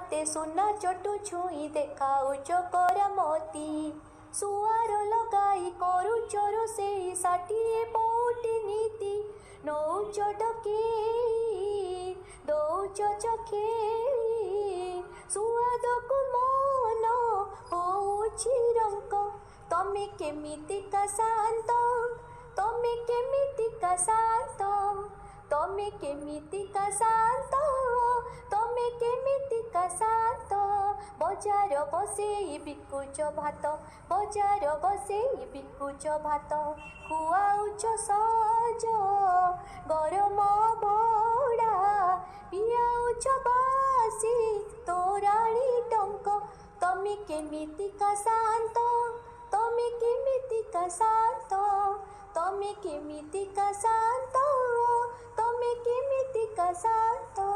मते सुना चटु छुई देखाउच करामती सुआर लगाई करुच रोषेई षाठिए पौटी नीति नौच डकेई दौच चखेई सुआद को मन होउछि रंक तमे केमितिका शांत तमे केमितिका शांत तमे केमितिका शांत तमे केमितिका शांत बजार बसेई बिकुच भात बजार बसेई बिकुच भात खुआउच सज गरम भड़ा पियाउच बासी तोराणी टंक तमे केमितिका शांत तमे केमितिका शांत तमे केमितिका शांत तमे केमितिका शांत।